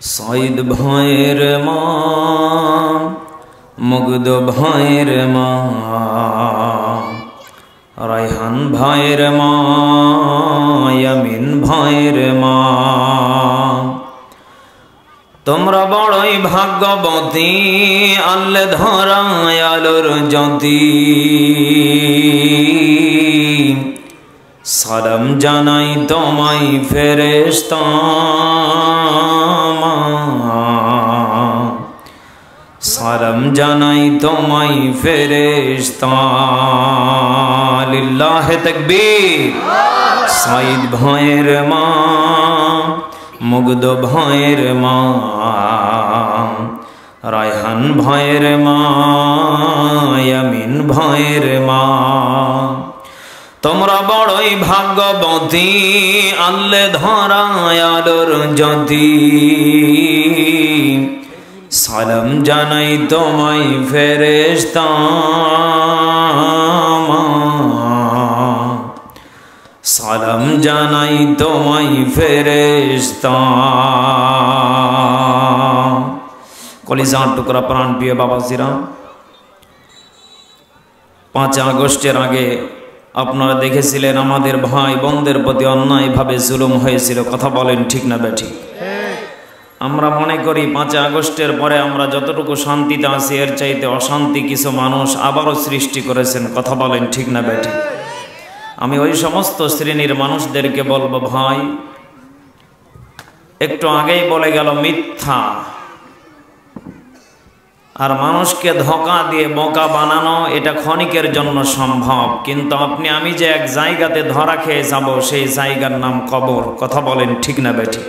সাইদ ভাইয়ের মা, মুগ্ধ ভাইয়ের মা, রায়হান ভাইয়ের মা, ইয়ামিন ভাইয়ের মা, তোমরা বড়ই ভাগ্যবতী, আল্লে ধরায় আলোর জ্যোতি। সালাম জানাই তোমায় ফেরেশতা, সালাম জানাই তোমায় ফেরেশতা। লিল্লাহে তাকবীর। সাইদ ভাইয়ের মা, মুগ্ধ ভাইয়ের মা, রায়হান ভাইয়ের মা, ইয়ামিন ভাইয়ের মা, তোমরা বড়ই ভাগ্যবতী, আল্লে ধরায় আলোর জ্যোতি। সালাম জানাই তোমায় ফেরেশতা, সালাম জানাই তোমায় ফেরেশতা। কলিজার টুকরা প্রাণ প্রিয় বাবাজিরা, 5 আগস্টের আগে আপনারা দেখেছিলেন আমাদের ভাই বোনদের প্রতি অন্যায়ভাবে জুলুম হয়েছিল। কথা বলেন ঠিক না বেঠিক? আমরা মনে করি 5 আগস্টের পরে আমরা যতটুকু শান্তিতে আছি এর চাইতে অশান্তি কিছু মানুষ আবারও সৃষ্টি করেছেন। কথা বলেন ঠিক না বেঠিক? আমি ওই সমস্ত শ্রেণীর মানুষদেরকে বলবো, ভাই একটু আগেই বলে গেল মিথ্যা আর মানুষকে ধোঁকা দিয়ে বোকা বানানো এটা ক্ষণিকের জন্য সম্ভব, কিন্তু আপনি আমি যে এক জায়গাতে ধরা খেয়ে যাব সেই জায়গার নাম কবর। কথা বলেন ঠিক না বেঠিক?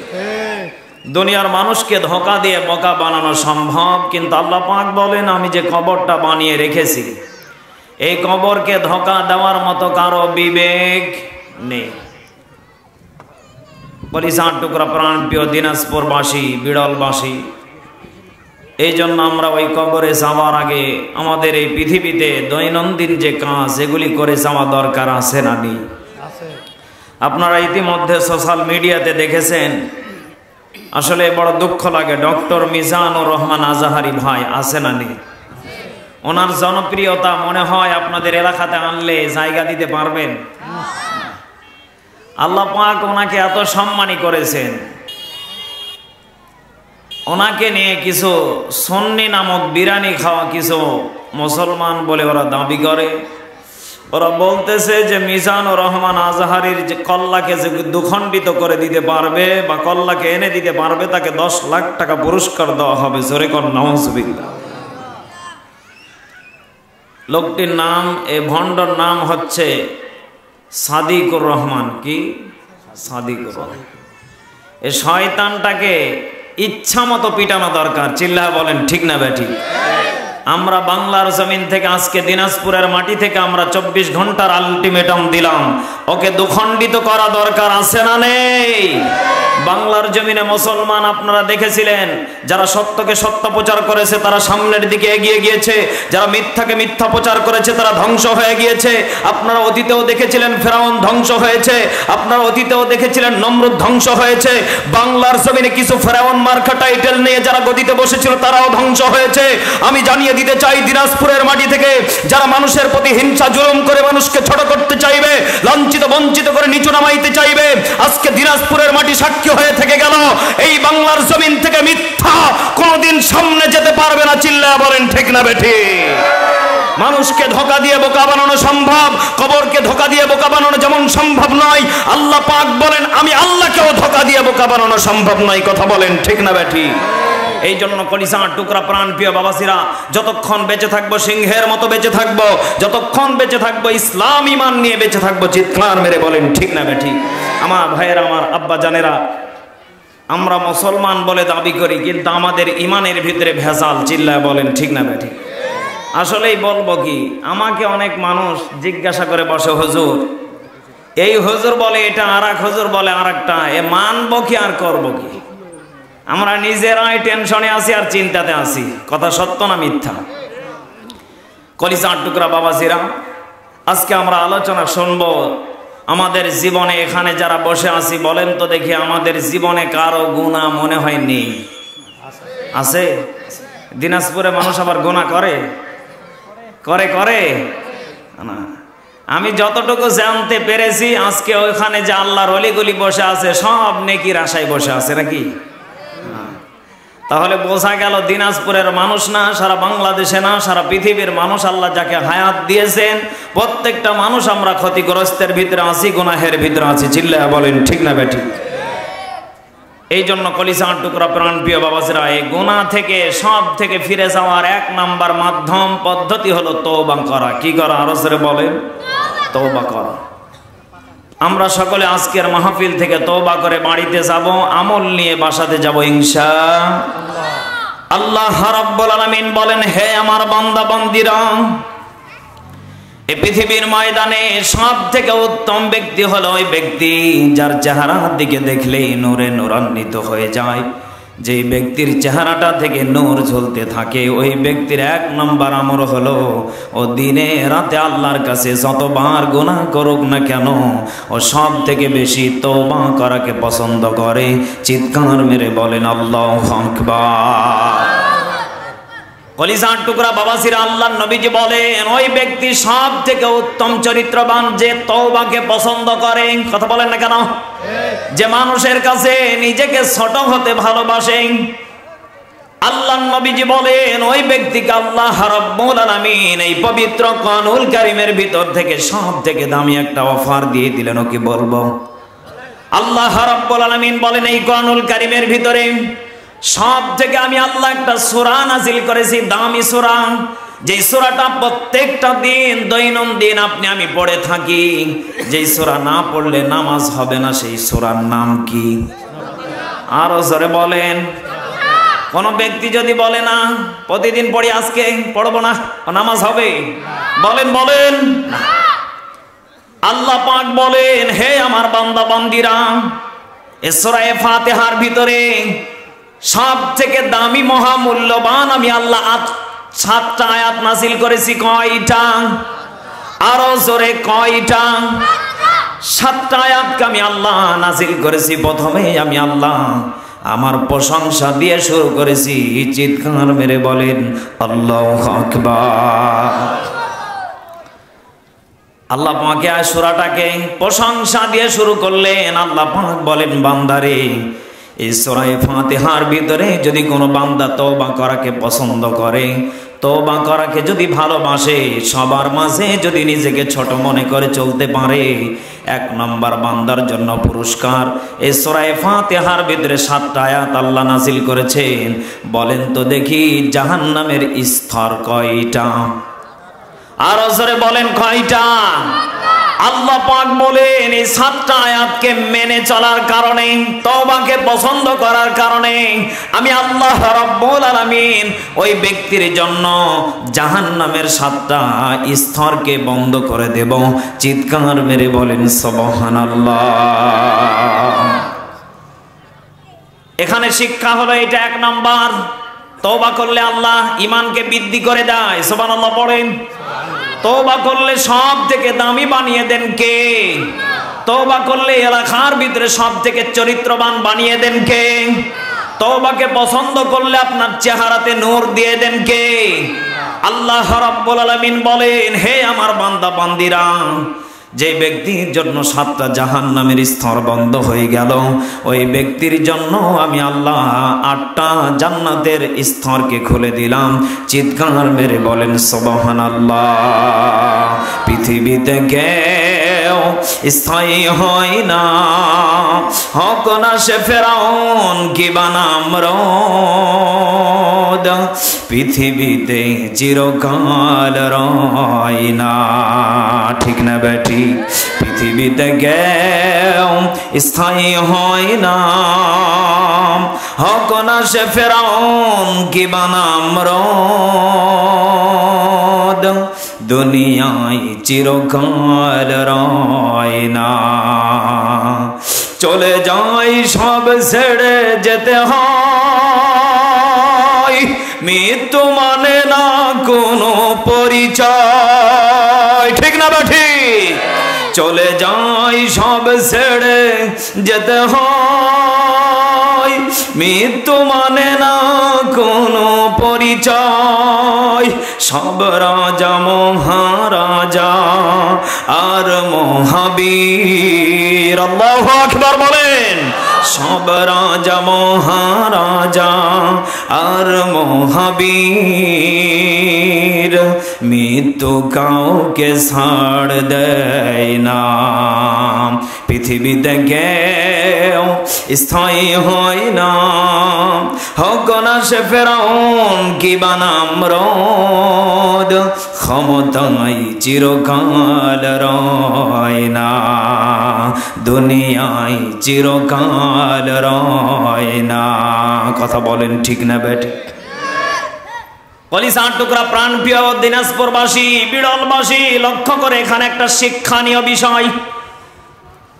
দুনিয়ার মানুষকে ধোঁকা দিয়ে বোকা বানানো সম্ভব, কিন্তু আল্লাহ পাক বলেন আমি যে কবরটা বানিয়ে রেখেছি এই কবরকে ধোঁকা দেওয়ার মতো কারো বিবেক নেই। পরিচার টুকরা প্রাণ প্রিয় দিনাজপুরবাসী, বিড়লবাসী, এই জন্য আমরা ওই কবরে যাওয়ার আগে আমাদের এই পৃথিবীতে দৈনন্দিন যে কাজ এগুলি করে যাওয়া দরকার আছে না নেই? আপনারা ইতিমধ্যে সোশ্যাল মিডিয়াতে দেখেছেন, আসলে বড় দুঃখ লাগে, ডক্টর মিজানুর রহমান আজাহারি ভাই আছে না নেই? ওনার জনপ্রিয়তা মনে হয় আপনাদের এলাকাতে আনলে জায়গা দিতে পারবেন। আল্লাহ পাক ওনাকে এত সম্মানী করেছেন, ওনাকে নিয়ে কিছু সুন্নি নামক বিরিয়ানি খাওয়া কিছু মুসলমান বলে ওরা দাবি করে। ওরা বলতেছে যে মিজানুর রহমান আজহারির যে কল্লাকে যে দুখণ্ডিত করে দিতে পারবে বা কল্লাকে এনে দিতে পারবে তাকে 10 লাখ টাকা পুরস্কার দেওয়া হবে। জোরে কর নাউজুবিল্লাহ। লোকটির নাম, এই ভণ্ডর নাম হচ্ছে সাদিকুর রহমান। কি সাদিকুর রহমান? এই শয়তানটাকে ইচ্ছা মতো পিটানো দরকার। চিল্লা বলেন ঠিক না বেঠিক? আমরা বাংলার জমিন থেকে আজকে দিনাজপুরের মাটি থেকে আমরা 24 ঘন্টার আলটিমেটাম দিলাম, ওকে দুখণ্ডিত করা দরকার আছে না নেই? বাংলার জমিনে মুসলমান আপনারা দেখেছিলেন, যারা সত্যকে সত্য প্রচার করেছে তারা সামনের দিকে এগিয়ে গিয়েছে, যারা মিথ্যাকে মিথ্যা প্রচার করেছে তারা ধ্বংস হয়ে গিয়েছে। আপনারা অতীতেও দেখেছিলেন ফেরাউন ধ্বংস হয়েছে, আপনারা অতীতেও দেখেছিলেন নমরুদ ধ্বংস হয়েছে। বাংলার জমিনে কিছু ফেরাউন মার্কা টাইটেল নিয়ে যারা গদিতে বসেছিল তারাও ধ্বংস হয়েছে। আমি জানিয়ে দিতে চাই, দিনাজপুরের মাটি থেকে যারা মানুষের প্রতি হিংসা জুলুম করে মানুষকে ছোট করতে চাইবে, লাঞ্ছিত বঞ্চিত করে নিচু নামাইতে চাইবে, আজকে দিনাজপুরের মাটি সাক্ষী হয়ে থেকে গেল এই বাংলার জমিন থেকে মিথ্যা কোনদিন সামনে যেতে পারবে না। চিল্লায়া বলেন ঠিক না বেঠিক? মানুষকে ধোঁকা দিয়ে বোকা বানানো সম্ভব, কবরকে ধোঁকা দিয়ে বোকা বানানো যেমন সম্ভব নয়, আল্লাহ পাক বলেন আমি আল্লাহকেও ধোঁকা দিয়ে বোকা বানানো সম্ভব নয়। কথা বলেন ঠিক না বেঠিক? এই জন্য কলিজার টুকরা প্রাণ প্রিয় বাবাসিরা, যতক্ষণ বেঁচে থাকবো সিংহের মতো বেঁচে থাকবো, যতক্ষণ বেঁচে থাকবো ইসলাম ইমান নিয়ে বেঁচে থাকবো। চিৎকার মেরে বলেন ঠিক না বেঠিক? আমার ভাইয়েরা, আমার আব্বা জানেরা, আমরা মুসলমান বলে দাবি করি কিন্তু আমাদের ইমানের ভিতরে ভেজাল। চিল্লায় বলেন ঠিক না বেঠিক? আসলেই বলবো কি, আমাকে অনেক মানুষ জিজ্ঞাসা করে বসে, হুজুর এই হুজুর বলে এটা, আর এক হুজুর বলে আর একটা, এ মানবো কি আর করবো কি? আমরা নিজেরাই টেনশনে আছি আর চিন্তাতে আছি। কথা সত্য না মিথ্যা? কলিজার টুকরা বাবাজিরা, আজকে আমরা আলোচনা শুনবো আমাদের জীবনে। এখানে যারা বসে আছি বলেন তো দেখি, আমাদের জীবনে কারো গুনাহ মনে হয় নেই? আছে? দিনাজপুরে মানুষ আবার গোনা করে করে করে না। আমি যতটুকু জানতে পেরেছি আজকে ওইখানে যে আল্লাহর অলিগুলি বসে আছে সব নেকির আশায় বসে আছে নাকি? তাহলে বোঝা গেল দিনাজপুরের মানুষ না, সারা বাংলাদেশে না, সারা পৃথিবীর মানুষ আল্লাহ যাকে হায়াত দিয়েছেন প্রত্যেকটা মানুষ আমরা ক্ষতিগ্রস্তের ভিতরে আছি, গুনাহের ভিতরে আছি। চিল্লায়া বলেন ঠিক না বেঠিক? এই জন্য কলিজার টুকরা প্রাণ প্রিয় বাবাজিরা, এই গুনাহ থেকে সব থেকে ফিরে যাওয়ার এক নাম্বার মাধ্যম পদ্ধতি হলো তওবা করা। কি করা? আরো জোরে বলেন, তওবা করা। আমরা সকলে আজকের মাহফিল থেকে তওবা করে বাড়িতে যাব, আমল নিয়ে বাসাতে যাব ইনশাআল্লাহ। আল্লাহ রাব্বুল আলামিন বলেন, হে আমার বান্দা বান্দীরা, এই পৃথিবীর ময়দানে সব থেকে উত্তম ব্যক্তি হলো ওই ব্যক্তি যার চেহারার দিকে দেখলেই নূরে নূরান্বিত হয়ে যায়। যে ব্যক্তির চেহারাটা থেকে নূর ঝলতে থাকে ওই ব্যক্তির এক নম্বর আমল হলো ও দিনে রাতে আল্লাহর কাছে যতবার গুনাহ করুক না কেন ও সব থেকে বেশি তওবা করাকে পছন্দ করে। চিৎকার মেরে বলেন আল্লাহু আকবার। কলিজার টুকরা বাবাজিরা, আল্লাহর নবীজি বলেন ওই ব্যক্তি সব থেকে উত্তম চরিত্রবান যে তওবাকে পছন্দ করে। কথা বলেন না কেন? যে মানুষের কাছে নিজেকে ছোট হতে ভালোবাসে। আল্লাহর নবীজি বলেন ওই ব্যক্তিকে আল্লাহ রাব্বুল আলামিন এই পবিত্র কোরআনুল কারীমের ভিতর থেকে সব থেকে দামি একটা অফার দিয়ে দিলেন। ও কি বলবো? আল্লাহ রাব্বুল আলামিন বলেন এই কোরআনুল কারীমের ভিতরে সব থেকে আমি আল্লাহ একটা সূরা নাজিল করেছি, দামি সূরা, যে সূরাটা প্রত্যেকটা দিন দৈনন্দিন আপনি আমি পড়ে থাকি। যেই সূরা না পড়লে নামাজ হবে না, সেই সূরার নাম কি? আরো জোরে বলেন। কোন ব্যক্তি যদি বলে না প্রতিদিন পড়ি, আজকে পড়বো না, নামাজ হবে? বলেন বলেন। আল্লাহ পাক বলেন, হে আমার বান্দা বান্দীরা, এই সূরা ফাতিহার ভিতরে সব থেকে দামি মহামূল্যবান আমি আল্লাহ 7টা আয়াত নাজিল করেছি। কয়টা? আরো জোরে কয়টা? 7টা আয়াতকে আমি আল্লাহ নাজিল করেছি। প্রথমে আমি আল্লাহ আমার প্রশংসা দিয়ে শুরু করেছি। চিৎকার মেরে বলেন আল্লাহু আকবার। আল্লাহ পাক এই সূরাটাকে প্রশংসা দিয়ে শুরু করলেন। আল্লাহ পাক বলেন, বান্দারে এই সূরা ফাতিহার ভিতরে যদি কোনো বান্দা তওবা করাকে পছন্দ করে, তওবা করাকে যদি ভালোবাসে, সবার মাঝে যদি নিজেকে ছোট মনে করে চলতে পারে, এক নম্বর বান্দার জন্য পুরস্কার। এই সূরা ফাতিহার ভিতরে 7টা আয়াত আল্লাহ নাজিল করেছেন। বলেন তো দেখি জাহান্নামের স্তর কয়টা? আরো জোরে বলেন কয়টা? আল্লাহ পাক বলেন এই 7টা আয়াতকে মেনে চলার কারণে, তওবাকে পছন্দ করার কারণে আমি আল্লাহ রাব্বুল আলামিন ওই ব্যক্তির জন্য জাহান্নামের 7টা স্তরকে বন্ধ করে দেব। চিৎকার মেরে বলেন সুবহানাল্লাহ। এখানে শিক্ষা হলো এটা, এক নাম্বার, তওবা করলে আল্লাহ ঈমানকে বৃদ্ধি করে দেয়। সুবহানাল্লাহ পড়েন। তওবা করলে সব থেকে দামি বানিয়ে দেন কে? তওবা করলে এলাকার ভিতরে সব থেকে চরিত্রবান বানিয়ে দেন কে? তওবাকে পছন্দ করলে আপনার চেহারাতে নূর দিয়ে দেন কে? আল্লাহ রাব্বুল আলামিন বলেন, হে আমার বান্দা বান্দীরা, যে ব্যক্তির জন্য 7টা জাহান্নামের স্তর বন্ধ হয়ে গেল, ওই ব্যক্তির জন্য আমি আল্লাহ 8টা জান্নাতের স্তরকে খুলে দিলাম। চিৎকার মেরে বলেন সুবহানাল্লাহ। পৃথিবীতে কেউ স্থায়ী হয় না, হোক না সে ফেরাউন কিবা নামরদ, পৃথিবীতে চিরকাল রয় না। ঠিক না বেটি? পৃথিবীতে কেউ স্থায়ী হয় না, হোক না সে ফেরাউন কিবা নামরদ, দুনিয়ায় চিরকাল রয় না। চলে যাই সব ছেড়ে যেতে হয়, মৃত্যু মানে না কোনো পরিচয়। ঠিক না বেঠি? চলে যাই সব ছেড়ে যেতে হয়, মৃত্যু মানে না কোনো পরিচয়, সব রাজা মহারাজা আর মহাবীর। আল্লাহু আকবার বলেন। সব রাজা মহারাজা আর মহাবীর, মৃত্যু কাউকে ছাড় দেয় না। পৃথিবীতে কেউ স্থায়ী হয় না, হোক না সে ফেরাউন কিবা নামরদ, ক্ষমতায় চিরকাল রয় না, দুনিয়ায় চিরকাল রয় না। কথা বলেন ঠিক না বেঠিক? কলিজার টুকরা প্রাণ প্রিয় দিনাজপুরবাসী, বিরলবাসী, লক্ষ্য করে এখানে একটা শিক্ষণীয় বিষয়।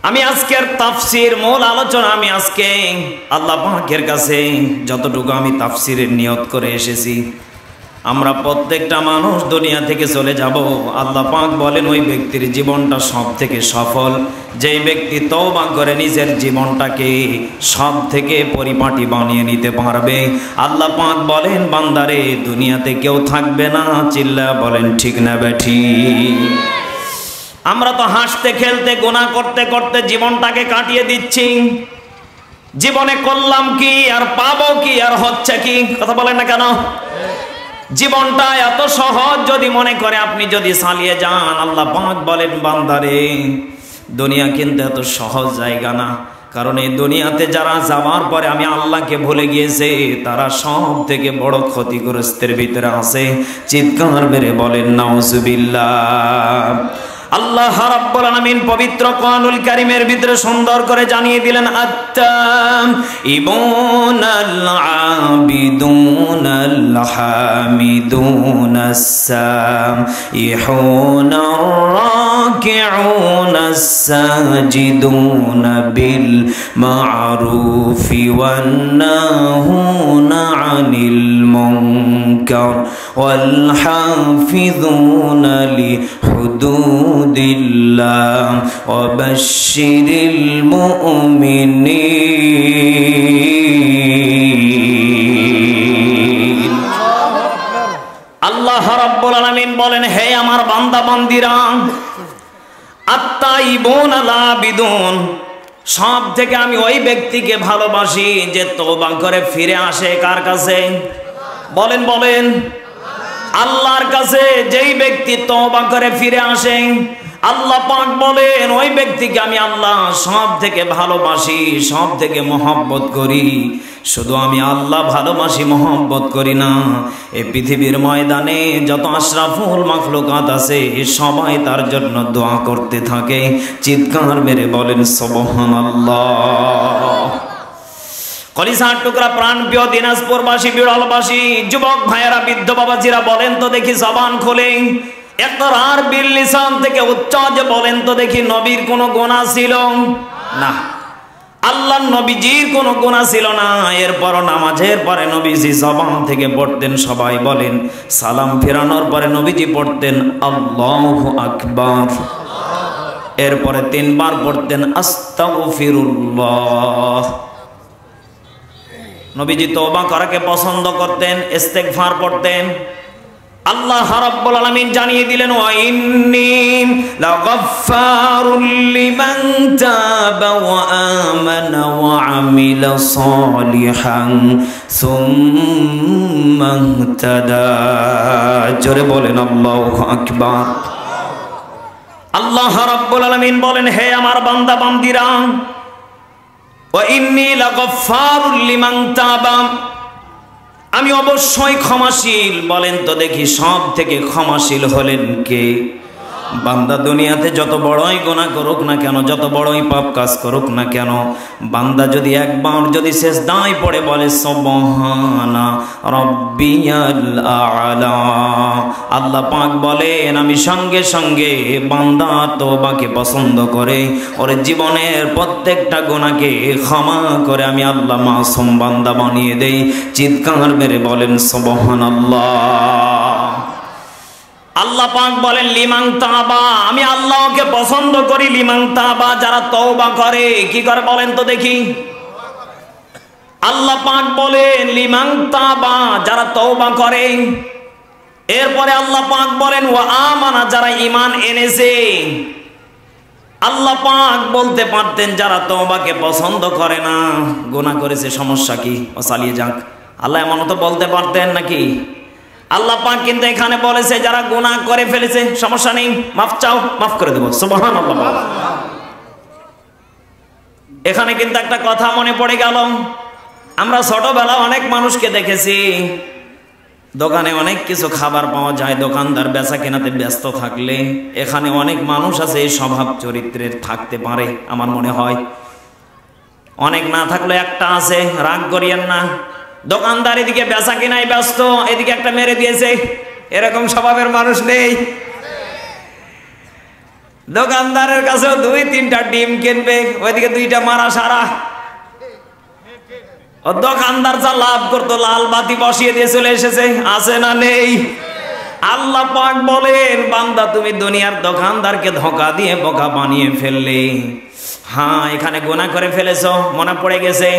আমি আজকের তাফসির মূল আলোচনা, আমি আজকে আল্লাহ পাকের কাছে যতটুকু আমি তাফসিরের নিয়ত করে এসেছি, আমরা প্রত্যেকটা মানুষ দুনিয়া থেকে চলে যাব। আল্লাহ পাক বলেন ওই ব্যক্তির জীবনটা সব থেকে সফল, যেই ব্যক্তি তওবা করে নিজের জীবনটাকে সব থেকে পরিপাটি বানিয়ে নিতে পারবে। আল্লাহ পাক বলেন বান্দারে দুনিয়াতে কেউ থাকবে না। চিল্লা বলেন ঠিক না বেঠিক? আমরা তো হাসতে খেলতে গুনাহ করতে করতে জীবনটাকে কাটিয়ে দিচ্ছি। জীবনে করলাম কি আর পাবো কি আর হচ্ছে কি? কথা বলেন না কেন? জীবনটা এত সহজ যদি মনে করে আপনি যদি চালিয়ে যান, আল্লাহ পাক বলেন বান্দারে দুনিয়া কিন্তু এত সহজ জায়গা না। কারণ এই দুনিয়াতে যারা যাওয়ার পরে আমি আল্লাহকে ভুলে গিয়েছে তারা সব থেকে বড় ক্ষতিগ্রস্তের ভিতরে আছে। চিৎকার মেরে বলেন নাউজুবিল্লাহ। আল্লাহ রাব্বুল আলামিন পবিত্র কোরআনুল কারীমের ভিতরে সুন্দর করে জানিয়ে দিলেন আত-তাইবুনাল আবিদুনাল হামিদুনাস সাইহুনার রাকিউনাস সাজিদুনা বিল মা'রুফি ওয়ান নাহুনা আনিল মুনকার ওয়াল হাফিযুনা লিহুদুদিল্লাহ ওয়া বাশশিরিল মুমিনিন। আল্লাহ রাব্বুল আলামিন বলেন হে আমার বান্দা বান্দিরা, আত-তাইবুনাল আবিদুন, সব থেকে আমি ওই ব্যক্তিকে ভালোবাসি যে তওবা করে ফিরে আসে কার কাছে? বলেন বলেন, আল্লাহর কাছে। যেই ব্যক্তি তওবা করে ফিরে আসে, আল্লাহ পাক বলেন ওই ব্যক্তিকে আমি আল্লাহ সব থেকে ভালোবাসি, সব থেকে মহব্বত করি। শুধু আমি আল্লাহ ভালোবাসি, মহব্বত করি না, এই পৃথিবীর ময়দানে যত আশরাফুল মাখলুকাত আছে সবাই তার জন্য দোয়া করতে থাকে। চিৎকার মেরে বলেন সুবহানাল্লাহ। কলিজার টুকরা প্রাণ প্রিয় দিনাজপুরবাসী, বিরলবাসী, যুবক ভাইয়েরা, বৃদ্ধ বাবাজিরা, বলেন তো দেখি জবান খুলে ইকরার বিল লিসান থেকে উচ্চ যে বলেন তো দেখি নবীর কোনো গুনাহ ছিল না? আল্লাহর নবীজির কোনো গুনাহ ছিল না। এরপর নামাজের পরে নবীজি জবান থেকে পড়তেন, সবাই বলেন, সালাম ফেরানোর পরে নবীজি পড়তেন আল্লাহু আকবার। এরপরে 3 বার পড়তেন আস্তাগফিরুল্লাহ। নবীজি তওবা করাকে পছন্দ করতেন, ইস্তেগফার পড়তেন। আল্লাহ রাব্বুল আলামিন জানিয়ে দিলেন ওয়া ইন্নী লাগাফফারুল লিমান তাবা ওয়া আমানা ওয়া আমিলা সালিহান সুম্মা ইহতাদা। জোরে বলেন আল্লাহু আকবার। আল্লাহ রাব্বুল আলামিন বলেন হে আমার বান্দা বান্দিরা, ওয়া ইন্নী লাগাফফারুল লিমান তাবা, আমি অবশ্যই ক্ষমাশীল। বলেন তো দেখি সব থেকে ক্ষমাশীল হলেন কে? বান্দা দুনিয়াতে যত বড়ই গুনাহ করুক না কেন, যত বড়ই পাপ কাজ করুক না কেন, বান্দা যদি একবার যদি সিজদায় পড়ে বলে সুবহানা রাব্বিয়াল আ'লা, আল্লাহ পাক বলেন আমি সঙ্গে সঙ্গে বান্দা তওবাকে পছন্দ করে ওর জীবনের প্রত্যেকটা গুনাহকে ক্ষমা করে আমি আল্লাহ মাসুম বান্দা বানিয়ে দেই। চিৎকার মেরে বলেন সুবহানাল্লাহ। আল্লাহ পাক বলেন লিমান তাবা, আমি আল্লাহকে পছন্দ করি লিমান তাবা, যারা তওবা করে। কি করে বলেন তো দেখি? আল্লাহ পাক বলেন লিমান তাবা, যারা তওবা করে। এরপরে আল্লাহ পাক বলেন ওয়া আমানা, যারা ঈমান এনেছে। আল্লাহ পাক বলতে পারতেন যারা তওবাকে পছন্দ করে না, গুনাহ করেছে, সমস্যা কি, ও চালিয়ে যাক। আল্লাহ এমন তো বলতে পারতেন নাকি? আল্লাহ পাক কিন্তু এখানে বলেছে যারা গুনাহ করে ফেলেছে সমস্যা নেই, মাফ চাও, মাফ করে দেব। সুবহানাল্লাহ। এখানে কিন্তু একটা কথা মনে পড়ে গেল, আমরা ছোটবেলা অনেক মানুষকে দেখেছি, দোকানে অনেক কিছু খাবার পাওয়া যায়, দোকানদার বেচা কেনাতে ব্যস্ত থাকলে এখানে অনেক মানুষ আছে এই স্বভাব চরিত্রের থাকতে পারে আমার মনে হয়। অনেক না থাকলে একটা আছে, রাগ করিয়েন না। দোকানদার এদিকে বেচা কেনায় ব্যস্ত, এদিকে একটা মেরে দিয়েছে, এরকম স্বভাবের মানুষ নেই? দোকানদারের কাছেও 2-3টা ডিম কিনবে, ওইদিকে 2টা মারা সারা। দোকানদার যা লাভ করতো লাল বাতি বসিয়ে দিয়ে চলে এসেছে, আছে না নেই? আল্লাহ পাক বলেন বান্দা তুমি দুনিয়ার দোকানদারকে ধোঁকা দিয়ে বোকা বানিয়ে ফেললে। হ্যাঁ, এখানে গুনাহ করে ফেলেছো, মনে পড়ে গেছে,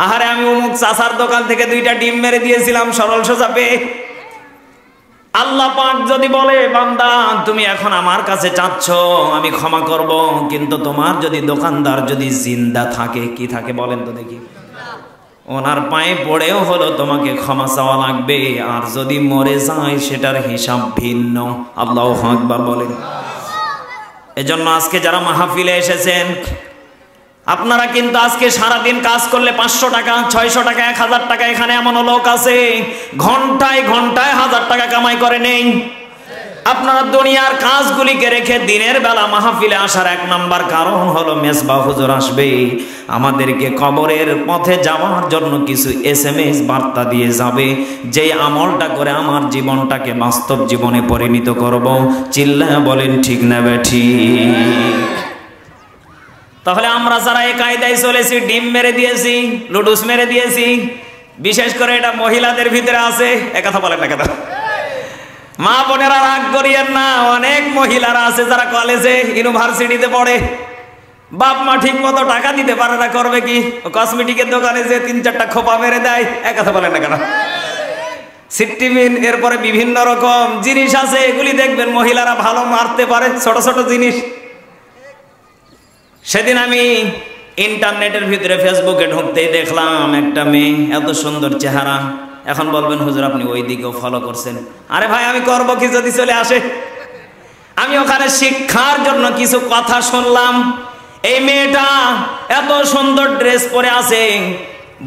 আহারে আমি অমুক চাচার দোকান থেকে 2টা ডিম মেরে দিয়েছিলাম সরল সোজা পেয়ে। আল্লাহ পাক যদি বলে বান্দা তুমি এখন আমার কাছে চাচ্ছ আমি ক্ষমা করব, কিন্তু তোমার যদি দোকানদার যদি জিন্দা থাকে, কি থাকে বলেন তো দেখি, ওনার পায়ে পড়েও হলো তোমাকে ক্ষমা চাওয়া লাগবে, আর যদি মরে যায় সেটার হিসাব ভিন্ন। আল্লাহু আকবার বলেন। এজন্য আজকে যারা মাহফিলে এসেছেন, আপনারা কিন্তু আজকে সারাদিন কাজ করলে 500 টাকা, 600 টাকা, 1000 টাকা, এখানে এমন লোক আছে ঘন্টায় ঘন্টায় 1000 টাকা কামাই করে নেই। আপনারা দুনিয়ার কাজগুলিকে রেখে দিনের বেলা মাহফিলে আসার 1 নাম্বার কারণ হলো মেজবাহ হুজুর আসবে, আমাদেরকে কবরের পথে যাওয়ার জন্য কিছু SMS বার্তা দিয়ে যাবে, যে আমলটা করে আমার জীবনটাকে বাস্তব জীবনে পরিণত করব। চিল্লায়া বলেন ঠিক না বেঠিক? তাহলে আমরা যারা এই কায়দায় চলেছি, ডিম মেরে দিয়েছি, লুডুস মেরে দিয়েছি, বিশেষ করে এটা মহিলাদের ভিতরে আছে, একথা বলেন না কেন? মা বোনেরা রাগ করিয়েন না, অনেক মহিলারা আছে যারা কলেজে ইউনিভার্সিটিতে পড়ে, বাপ মা ঠিক মতো টাকা দিতে পারে না, করবে কি, কসমেটিকের দোকানে যে 3-4টা খোপা মেরে দেয়, একথা বলেন না কেন? সিট্টিমিন, এরপরে বিভিন্ন রকম জিনিস আছে, এগুলি দেখবেন মহিলারা ভালো মারতে পারে, ছোট ছোট জিনিস। সেদিন আমি ইন্টারনেটের ভিতরে ফেসবুকে ঢুকতেই দেখলাম একটা মেয়ে, এত সুন্দর চেহারা। এখন বলবেন হুজুর আপনি ওই দিকেও ফলো করছেন। আরে ভাই আমি করবো কি যদি চলে আসে? আমি ওখানে শিক্ষার জন্য কিছু কথা শুনলাম। এই মেয়েটা এত সুন্দর ড্রেস পরে আছে,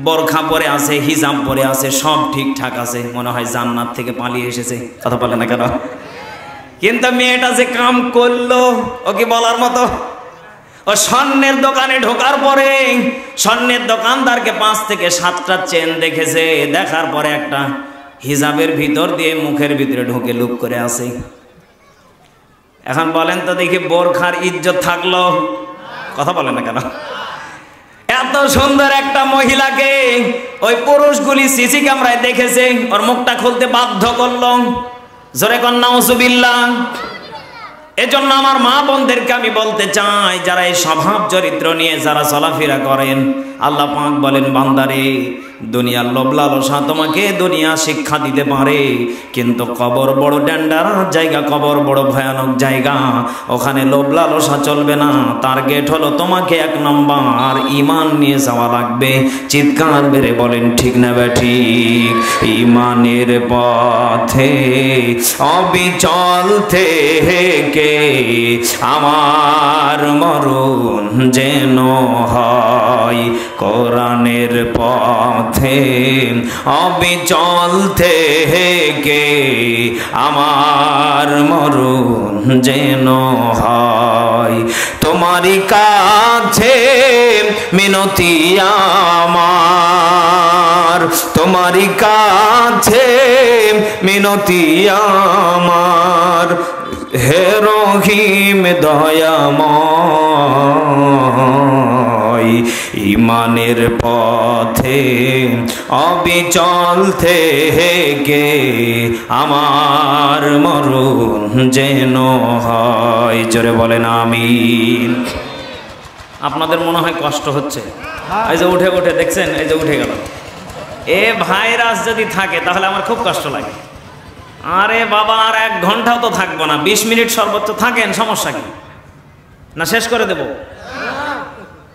বোরখা পরে আছে, হিজাব পরে আছে, সব ঠিকঠাক আছে, মনে হয় জান্নাত থেকে পালিয়ে এসেছে। কথা বলে না কেন? কিন্তু মেয়েটা যে কাম করলো ও কি বলার মতো? ও স্বর্ণের দোকানে ঢোকার পরে স্বর্ণের দোকানদারকে 5 থেকে 7টা চেন দেখেছে, দেখার পরে একটা হিজাবের ভিতর দিয়ে মুখের ভিতরে ঢুকে লুক করে আছে। এখন বলেন তো দেখি বোরখার ইজ্জত থাকলো? কথা বলেন না কেন? এত সুন্দর একটা মহিলাকে ওই পুরুষগুলি সিসি ক্যামেরায় দেখেছে, ওর মুখটা খুলতে বাধ্য করলো। জোরে কর নাউজুবিল্লাহ। এজন্য আমার মা বোনদেরকে আমি বলতে চাই, যারা এই স্বভাব চরিত্র নিয়ে যারা চলাফেরা করেন, আল্লাহ পাক বলেন বান্দারে দুনিয়ার লোভ লালসা তোমাকে দুনিয়া শিক্ষা দিতে পারে, কিন্তু কবর বড় ডেঞ্জারাস জায়গা, কবর বড় ভয়ানক জায়গা, ওখানে লোভ লালসা চলবে না। টার্গেট হলো তোমাকে 1 নম্বর ঈমান নিয়ে যাওয়া লাগবে। চিৎকার মেরে বলেন ঠিক না বেঠিক? ঈমানের পথে অবিচল থেকে আমার মরণ যেন হয়, কোরআনের পথে অবিচল থেকে আমার মরণ যেন হয়। তোমারই কাছে মিনতি আমার, তোমারই কাছে মিনতি আমার, হে রহিম দয়াময়। ঈমানের পথে অবিচল থেকে আমার মরণ যেন হয়। জোরে বলেন আমিন। আপনাদের মনে হয় কষ্ট হচ্ছে? এই যে উঠে উঠে দেখছেন, এই যে উঠে গেল। এ ভাইরাস যদি থাকে তাহলে আমার খুব কষ্ট লাগে। আরে বাবা, আর 1 ঘন্টাও তো থাকবো না, 20 মিনিট সর্বোচ্চ থাকেন, সমস্যা কি? না শেষ করে দেব?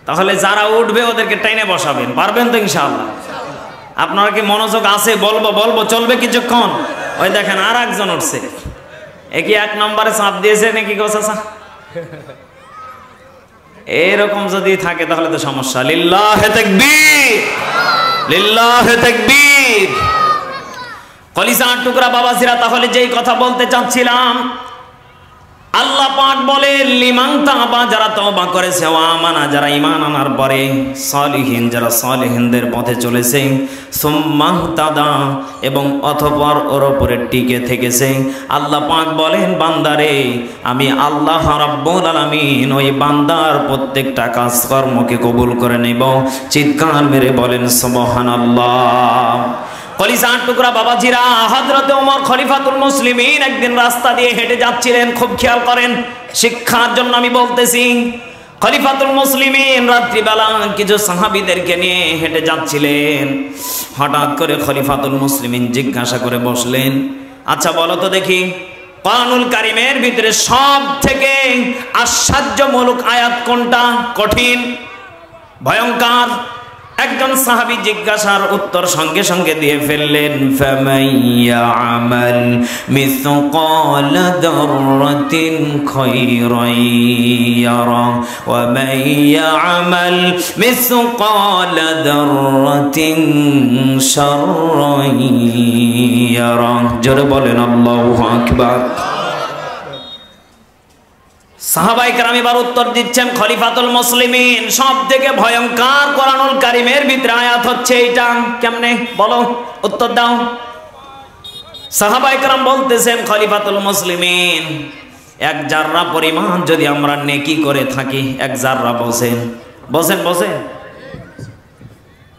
তাহলে যারা উঠবে ওদেরকে টাইনে বসাবেন, পারবেন তো ইনশাআল্লাহ? আপনারা কি মনোযোগ আছে? বলবো বলবো, চলবে কিছুক্ষণ? ওই দেখেন আর একজন উঠছে। একই 1 নম্বরে চাপ দিয়েছে নাকি গো চাচা? এরকম যদি থাকে তাহলে তো সমস্যা। লিল্লাহে তাকবীর, লিল্লাহে তাকবীর। কলিজার টুকরা বাবাজিরা, তাহলে যেই কথা বলতে চাচ্ছিলাম, আল্লাহ পাক বলে লিমান তাবা, যারা তওবা করেছে, ওয়া আমানা, যারা ঈমান আনার পরে, সালিহিন, যারা সালিহিনদের পথে চলেছে, সুম্মা তাদা, এবং অতঃপর ওর উপরে টিকে থেকেছে। আল্লাহ পাক বলেন, বান্দারে আমি আল্লাহ রাব্বুল আলামিন ওই বান্দার প্রত্যেকটা কাজকর্মকে কবুল করে নেব। চিৎকার মেরে বলেন সুবহানাল্লাহ। কলিজার টুকরা বাবাজিরা, হযরত ওমর খলিফাতুল মুসলিমিন একদিন রাস্তা দিয়ে হেঁটে যাচ্ছিলেন। খুব খেয়াল করেন, শিক্ষার জন্য আমি বলতেছি। খলিফাতুল মুসলিমিন রাত্রিবেলা কিছু সাহাবীদেরকে নিয়ে হেঁটে যাচ্ছিলেন। হঠাৎ করে খলিফাতুল মুসলিমিন জিজ্ঞাসা করে বসলেন, আচ্ছা বলো তো দেখি, কোরআনুল কারীমের ভিতরে সব থেকে আশ্চর্যমূলক আয়াত কোনটা? কঠিন, ভয়ঙ্কর? একজন সাহাবী জিজ্ঞাসার উত্তর সঙ্গে সঙ্গে দিয়ে ফেললেন, ফামাইয়ামাল মিসকাল দাররাতিন খায়রান ইয়ারা ওয়া মাইয়ামাল মিসকাল দাররাতিন শাররান ইয়ারা। জোরে বলেন আল্লাহু আকবার। সাহাবায়ে কেরাম এবার উত্তর দিচ্ছেন, খলিফাতুল মুসলিমিন, সব থেকে ভয়ঙ্কর কোরআনুল কারীমের ভিতরে আয়াত হচ্ছে এইটা। কেমনে বলো, উত্তর দাও। সাহাবায়ে কেরাম বলতেছেন, খলিফাতুল মুসলিমিন, 1 জাররা পরিমাণ যদি আমরা নেকি করে থাকি, 1 জাররা, বসেন বসেন বসেন।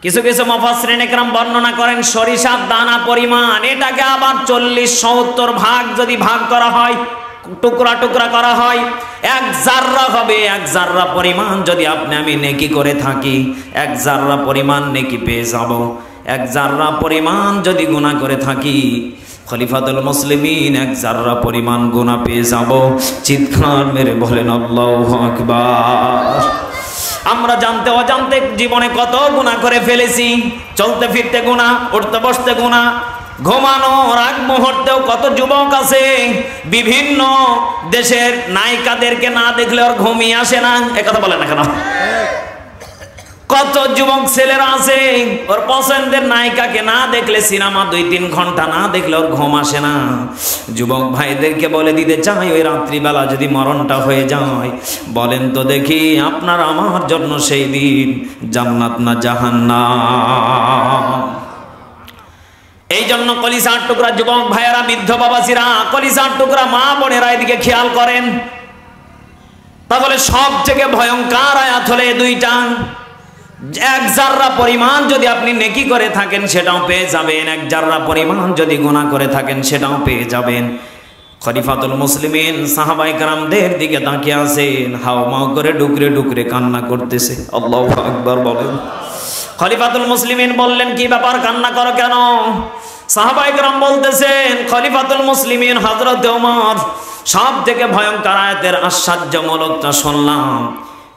কিছু কিছু মুফাসসিরিন কেরাম বর্ণনা করেন সরিষার দানা পরিমাণ। এটাকে আবার 40-70 ভাগ যদি ভাগ করা হয়, টুকরা টুকরা করা হয়, 1 জাররা হবে। 1 জাররা পরিমাণ যদি আপনি আমি নেকি করে থাকি, 1 জাররা পরিমাণ নেকি পেয়ে যাব। 1 জাররা পরিমাণ যদি গুনাহ করে থাকি, খলিফাতুল মুসলিমিন 1 জাররা পরিমাণ গুনাহ পেয়ে যাব। চিৎকার মেরে বলেন আল্লাহু আকবার। আমরা জানতে অজান্তে জীবনে কত গুনাহ করে ফেলেছি। চলতে ফিরতে গুনাহ, উঠতে বসতে গুনাহ, ঘুমানোর আগ মুহূর্তেও কত যুবক আছে বিভিন্ন দেশের নায়িকাদেরকে না দেখলে ওর ঘুমিয়ে আসে না। একথা বলে না কেন? কত যুবক ছেলেরা আছে ওর পছন্দের নায়িকাকে না দেখলে, সিনেমা 2-3 ঘন্টা না দেখলে ওর ঘুম আসে না। যুবক ভাইদেরকে বলে দিতে চাই, ওই রাত্রিবেলা যদি মরণটা হয়ে যায়, বলেন তো দেখি আপনার আমার জন্য সেই দিন জান্নাত না জাহান্নাম? এই জন্য কলিজার টুকরা যুবক ভাইয়েরা, বৃদ্ধ বাবাজিরা, কলিজার টুকরা মা বোনেরা, এদিকে খেয়াল করেন। তাহলে সব থেকে ভয়ঙ্কর আয়াত হলে 2টা। 1 জাররা পরিমাণ যদি আপনি নেকি করে থাকেন সেটাও পেয়ে যাবেন, 1 জাররা পরিমাণ যদি গুনাহ করে থাকেন সেটাও পেয়ে যাবেন। খলিফাতুল মুসলিমিন সাহাবায়ে কেরামদের দিকে তাকিয়ে আছেন, হাওমাও করে ডুকরে ডুকরে কান্না করতেছে। আল্লাহু আকবার বলেন। খলিফাতুল মুসলিমিন বললেন, কি ব্যাপার, কান্না করো কেন? সাহাবায়ে কেরাম বলতেছেন, খলিফাতুল মুসলিমিন হযরত ওমর, সব থেকে ভয়ঙ্কর আয়াতের আশ্চর্যমূলকটা শুনলাম,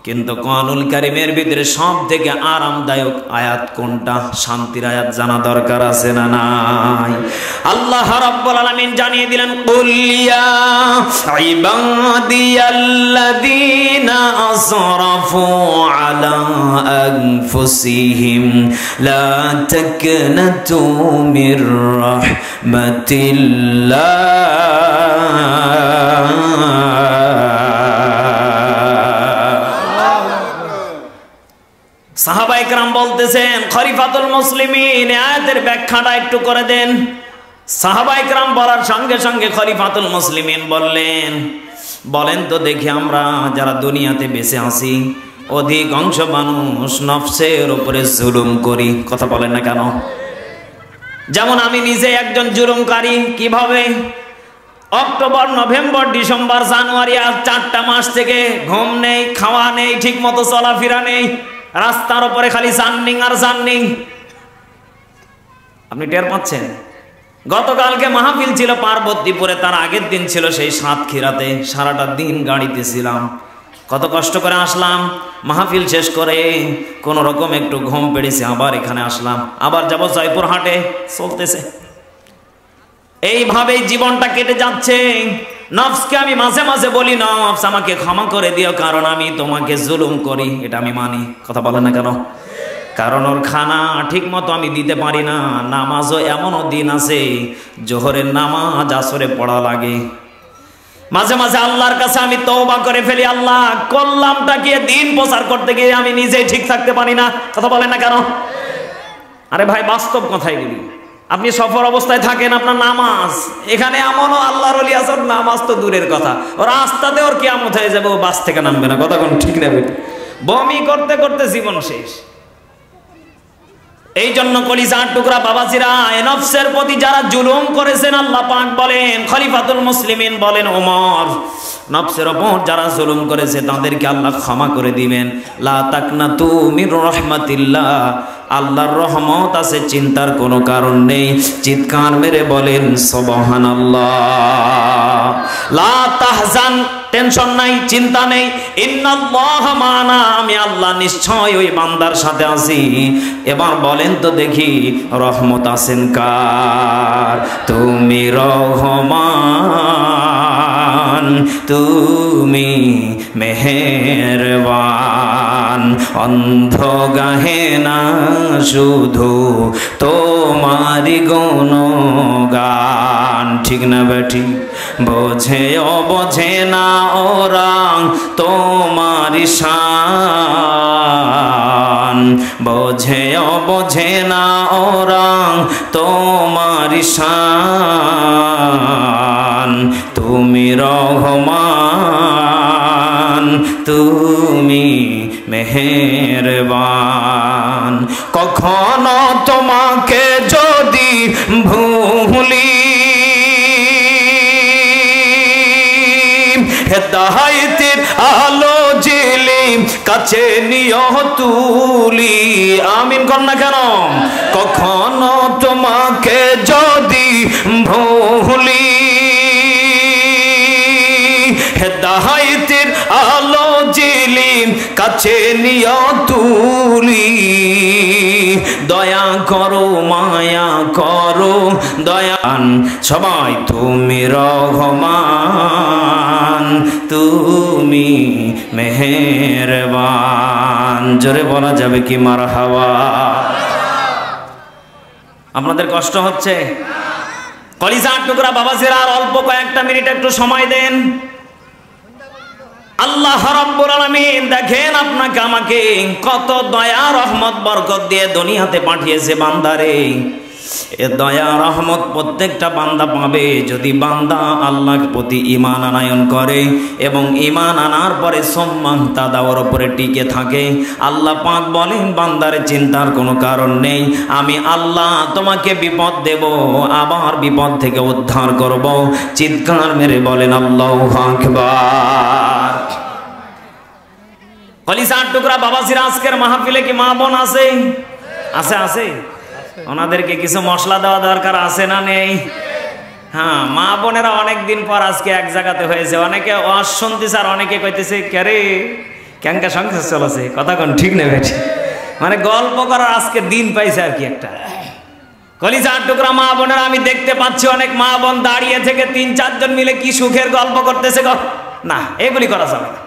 কিন্তু কোরআনুল কারীমের ভিতরে সব থেকে আরামদায়ক আয়াত কোনটা? শান্তির আয়াত জানা দরকার আছে না নাই? আল্লাহ রাব্বুল আলামিন জানিয়ে দিলেন, কুল ইয়া ইবাদিয়াল্লাযীনা আসরাফু আলা আনফুসিহিম লা তাকনাতু মির রাহমাতিল্লাহ। সাহাবায়ে কেরাম বলতেছেন, খলিফাতুল মুসলিমিন আয়াতের ব্যাখ্যাটা একটু করে দেন। সাহাবায়ে কেরাম বলার সঙ্গে সঙ্গে খলিফাতুল মুসলিমিন বললেন, বলেন তো দেখি, আমরা যারা দুনিয়াতে বেঁচে আছি অধিকাংশ মানুষ নফসের উপরে জুলুম করি। কথা বলেন না কেন? যেমন আমি নিজে একজন জুলুমকারী। কিভাবে? অক্টোবর, নভেম্বর, ডিসেম্বর, জানুয়ারি আর 4টা মাস থেকে ঘুম নেই, খাওয়া নেই, ঠিক মতো চলাফেরা নেই। রাস্তার উপরে খালি জার্নিং আর জার্নিং। আপনি টের পাচ্ছেন? গতকালকে মাহফিল ছিল পার্বতীপুরে, তার আগের দিন ছিল সেই সাতক্ষীরাতে। সারাটা দিন গাড়িতে ছিলাম, কত কষ্ট করে আসলাম। মাহফিল শেষ করে কোন রকম একটু ঘুম পেড়েছে, আবার এখানে আসলাম, আবার যাব জয়পুরহাটে। চলতেছে এইভাবেই জীবনটা কেটে যাচ্ছে। নফসকে আমি মাঝে মাঝে বলি, নফস আমাকে ক্ষমা করে দিও, কারণ আমি তোমাকে জুলুম করি, এটা আমি মানি। কথা বলে না কেন? কারণ ওর খানা ঠিক মতো আমি দিতে পারি না। নামাজও এমনও দিন আছে জোহরের নামাজ আসরে পড়া লাগে। মাঝে মাঝে আল্লাহর কাছে আমি তওবা করে ফেলি, আল্লাহ করলামটা গিয়ে দিন প্রচার করতে গিয়ে আমি নিজেই ঠিক থাকতে পারি না। কথা বলে না কেন? আরে ভাই, বাস্তব কথাই বলি। আপনি সফর অবস্থায় থাকেন, আপনার নামাজ, এখানে এমনও আল্লাহর ওলি আছেন, নামাজ তো দূরের কথা, ওর রাস্তাতে ওর কিয়ামত হয়ে যাবে, ও বাস থেকে নামবে না। কথা কোন ঠিক না? বমি করতে করতে জীবন শেষ। এই জন্য কলিজার টুকরা বাবাজিরা, নফসের প্রতি যারা জুলুম করেছেন, আল্লাহ পাক বলেন, খলিফাতুল মুসলিমিন বলেন ওমর, নফসের ওপর যারা জুলুম করেছে তাদেরকে আল্লাহ ক্ষমা করে দিবেন। লা তাকনাতু মির রাহমাতিল্লাহ, আল্লাহর রহমত আছে, চিন্তার কোনো কারণ নেই। চিৎকার মেরে বলেন সুবহানাল্লাহ। লা তাহজান, টেনশন নাই, চিন্তা নেই। ইন্নাল্লাহা মা'ানা, আমি আল্লাহ নিশ্চয় ওই বান্দার সাথে আছি। এবার বলেন তো দেখি, রহমত আছেন কার? তুমি রহমান, তুমি মেহেরবান, অন্ধ গাহে না শুধু তোমারি গুণগান। ঠিক না বেঠি? বোঝে ও বোঝে না ওরা তোমারি শান, বোঝে ও বোঝে না ওরা তোমারি শান। তুমি রহমান, তুমি মেহেরবান। কখনো তোমাকে যদি ভুলি, হেদায়েতের আলো জেলে কাছে নিয়ে তুলি। আমিন কর না কেন? কখনো তোমাকে যদি ভুলি, হেদায়েতের আলো জেলে কাছে নিয়ে তুলি। দয়া করো, মায়া করো, দয়ান সবাই। তুমি রহমান, তুমি মেহেরবান। জোরে বলা যাবে কি মারহাবা? আপনাদের কষ্ট হচ্ছে? কলিজার টুকরা বাবাজিরা, আর অল্প কয়েকটা মিনিট একটু সময় দেন। আল্লাহ রাব্বুল আলামিন দেখেন আপনাকে আমাকে কত দয়া রহমত বরকত দিয়ে দুনিয়াতে পাঠিয়েছে বান্দারে। এ দয়া রহমত প্রত্যেকটা বান্দা পাবে যদি বান্দা আল্লাহর প্রতি ঈমান আনয়ন করে এবং ঈমান আনার পরে সম্মান তাদাওর উপরে টিকে থাকে। আল্লাহ পাক বলেন, বান্দারে চিন্তার কোনো কারণ নেই, আমি আল্লাহ তোমাকে বিপদ দেব, আবার বিপদ থেকে উদ্ধার করব। চিৎকার মেরে বলেন আল্লাহু আকবার। কলিজার টুকরা বাবাজিরা, আজকের মাহফিলে কি মা বোন আছে? আছে আছে। ওনাদেরকে কিছু মশলা দেওয়া দরকার আছে না নেই? হ্যাঁ, মা বোনেরা অনেকদিন পর আজকে এক জায়গাতে হয়েছে। অনেকে ওয়াজ শুনতেছে আর অনেকে কইতেছে ক্যারে ক্যাঙ্কা সংসার চলেছে। কথা কোন ঠিক নেই বেঠি? মানে গল্প করার আজকে দিন পাইছে আর কি একটা। কলিজার টুকরা মা বোনেরা, আমি দেখতে পাচ্ছি অনেক মা বোন দাঁড়িয়ে থেকে ৩-৪ জন মিলে কি সুখের গল্প করতেছে। না, এগুলি করা যাবে না।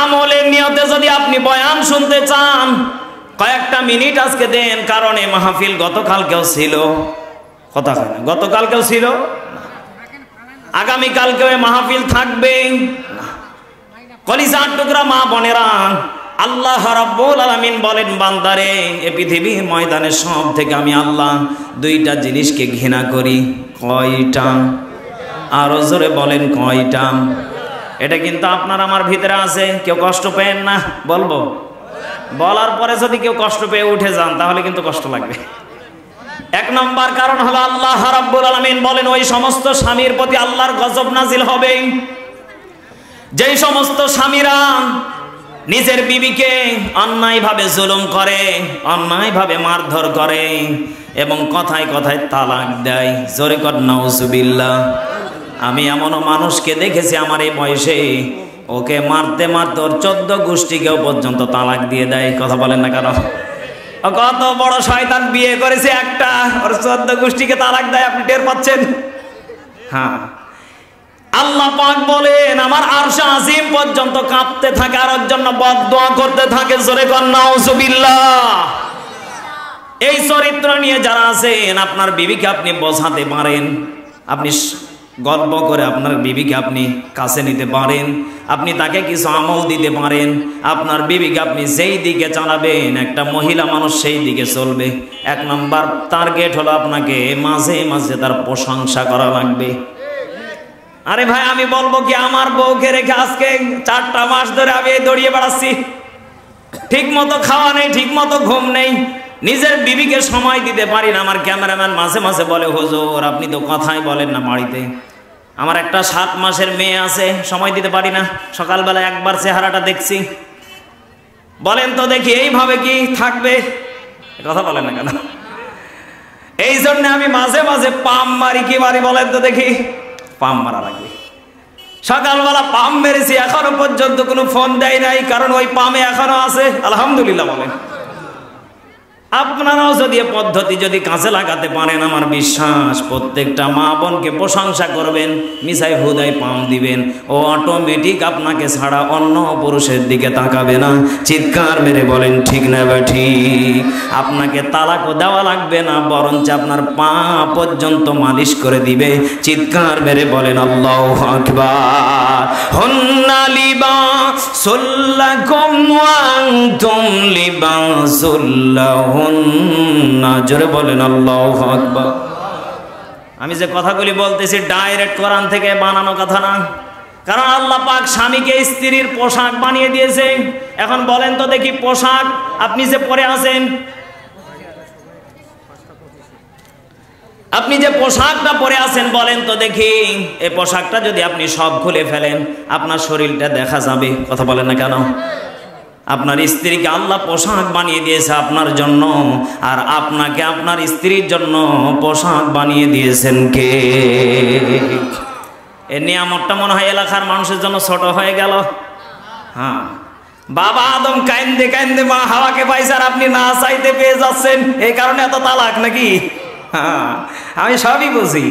আমলের নিয়তে যদি আপনি বয়ান শুনতে চান, কয়েকটা মিনিট আজকে দেন, কারণ এই মাহফিল গতকালকেও ছিল। কথা হয় না? গতকালকেও ছিল, আগামীকালকেও এই মাহফিল থাকবে। কলিজার টুকরা মা বোনেরা, আল্লাহ রাব্বুল আলামিন বলেন, বান্দারে এই পৃথিবীর ময়দানে সব থেকে আমি আল্লাহ দুইটা জিনিসকে ঘৃণা করি। কয়টা? আরো জোরে বলেন কয়টা? এটা কিন্তু আপনার আমার ভিতরে আছে, কেউ কষ্ট পেয়েন না। বলবো, বলার পরে যদি কেউ কষ্ট পেয়ে উঠে যান তাহলে কিন্তু কষ্ট লাগবে। এক নম্বর কারণ হলো, আল্লাহ রাব্বুল আলামিন বলেন, ওই সমস্ত স্বামীর প্রতি আল্লাহর গজব নাজিল হবে যেই সমস্ত স্বামীরা নিজের বিবিকে অন্যায়ভাবে জুলুম করে, অন্যায়ভাবে মারধর করে এবং কথায় কথায় তালাক দেয়। জোরে কর নাউজুবিল্লাহ। আমি এমনও মানুষকে দেখেছি আমার এই বয়সে, ওকে মারতে মারতে ওর 14 গোষ্ঠীকেও পর্যন্ত তালাক দিয়ে দেয়। কথা বলেন না কেন? কত বড় শয়তান বিয়ে করেছে একটা, ওর 14 গোষ্ঠীকে তালাক দেয়, আপনি টের পাচ্ছেন? হ্যাঁ, আল্লাহ পাক বলেন আমার আরশ আজিম পর্যন্ত কাঁপতে থাকে আর ওর জন্য বদদোয়া করতে থাকে। জোরে কর নাউজুবিল্লাহ। এই চরিত্র নিয়ে যারা আছেন, আপনার বিবিকে আপনি বোঝাতে পারেন, আপনি গল্প করে আপনার বিবিকে আপনি কাছে নিতে পারেন, আপনি তাকে কিছু আমল দিতে পারেন, আপনার বিবিকে আপনি যেই দিকে চালাবেন একটা মহিলা মানুষ সেই দিকে চলবে। 1 নম্বর টার্গেট হলো আপনাকে মাঝে মাঝে তার প্রশংসা করা লাগবে। আরে ভাই, আমি বলবো কি আমার বউকে রেখে আজকে 4টা মাস ধরে আমি দৌড়িয়ে বেড়াচ্ছি, ঠিক মতো খাওয়া নেই, ঠিক মতো ঘুম নেই, নিজের বিবিকে সময় দিতে পারি না। আমার ক্যামেরাম্যান মাঝে মাঝে বলে হুজুর আপনি তো কথাই বলেন না বাড়িতে। আমার একটা 7 মাসের মেয়ে আছে, সময় দিতে পারি না, সকালবেলা একবার চেহারাটা দেখছি। বলেন তো দেখি এইভাবে কি থাকবে? কথা বলেন না কেন? এই জন্য আমি মাঝে মাঝে পাম মারি। কি মারি বলেন তো দেখি? পাম মারা লাগবে। সকালবেলা পাম মেরেছি, এখনো পর্যন্ত কোনো ফোন দেয় নাই, কারণ ওই পামে এখনো আছে। আলহামদুলিল্লাহ বলেন। আপনারাও যদি পদ্ধতি যদি কাজে লাগাতে পারেন, আমার বিশ্বাস প্রত্যেকটা মা বোনকে প্রশংসা করবেন, মিসাই হুদাই পাম দিবেন, ও অটোমেটিক আপনাকে ছাড়া অন্য পুরুষের দিকে তাকাবে না। চিৎকার মেরে বলেন ঠিক না বা ঠিক? আপনাকে তালাকও দেওয়া লাগবে না, বরঞ্চ আপনার পা পর্যন্ত মালিশ করে দিবে। চিৎকার মেরে বলেন আল্লাহু আকবার। হুন্না লিবাসুল লাকুম ওয়া আনতুম লিবাসুল লাহুম। জোরে বলেন আল্লাহু আকবার। আমি যে কথাগুলি বলতেছি ডাইরেক্ট কোরআন থেকে বানানো কথা না, কারণ আল্লাহ পাক স্বামীকে স্ত্রীর পোশাক বানিয়ে দিয়েছে। এখন বলেন তো দেখি, পোশাক আপনি যে পরে আছেন, আপনি যে পোশাকটা পরে আছেন, বলেন তো দেখি এই পোশাকটা যদি আপনি সব খুলে ফেলেন আপনার শরীরটা দেখা যাবে। কথা বলেন না কেন? আপনার স্ত্রীকে আল্লাহ পোশাক বানিয়ে দিয়েছে আপনার জন্য, আর আপনাকে আপনার স্ত্রীর জন্য পোশাক বানিয়ে দিয়েছেন কে? এ নিয়ামতটা মনে হয় এলাকার মানুষের জন্য ছোট হয়ে গেল। হ্যাঁ, বাবা আদম কাইন্দে কাইন্দে মা হাওয়াকে পাইছে, আর আপনি না চাইতে পেয়ে যাচ্ছেন। এই কারণে এত তালাক নাকি? হ্যাঁ, আমি সবই বুঝি,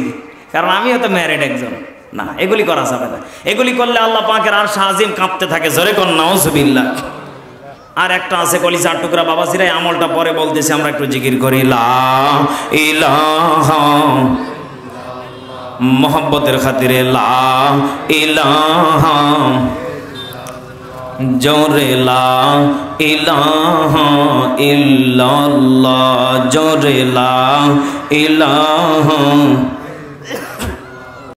কারণ আমিও তো ম্যারিড একজন। না, এগুলি করা যাবে না। এগুলি করলে আল্লাহ পাকের আরশ আজিম কাঁপতে থাকে। জোরে কোন নাউজুবিল্লাহ। আর একটা আছে কলিজার টুকরা বাবাজিরা, আমলটা পরে বলতেছি, আমরা একটু জিকির করি লা ইলাহা, মোহাব্বতের খাতিরে লা ইলাহা, জোরে লা ইলাহা ইল্লাল্লাহ, জোরে লা ইলাহা